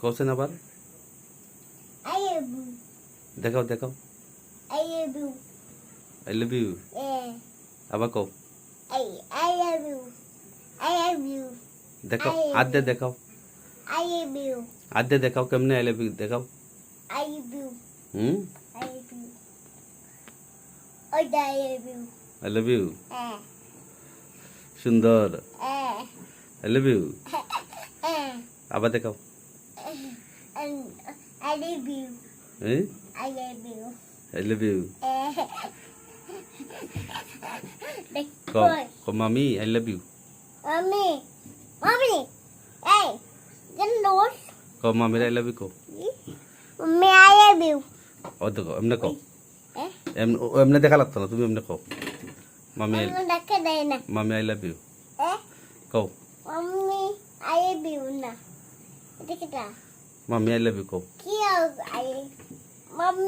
কওছেন আবার I love you. দেখাও দেখাও I love you. I love you Yeah. আবার কও I love you. I love you. দেখাও I- আদ্যে দেখাও I love you. আদ্যে দেখাও কেমনে আই লাভ ইউ দেখাও I love you. Hmm I love you. I love you. I love you Eh. সুন্দর Eh. I love you Eh. আবার দেখাও And I love you. হ্যাঁ I love you. I love you Eh. কও কও মামি I love you Mommy. Mommy. Hey. Get lost. কও মামির I love you কও Mommy, I love you. ও দেখো এমনে কও Eh? এমনে দেখা লাগতো না তুমি এমনে কও মামি Mommy, that's it. মামি আই লাভ ইউ Eh? কও Mommy, I love you. Na. Look at that. মামি আই লাভ ইউ কও Mommy.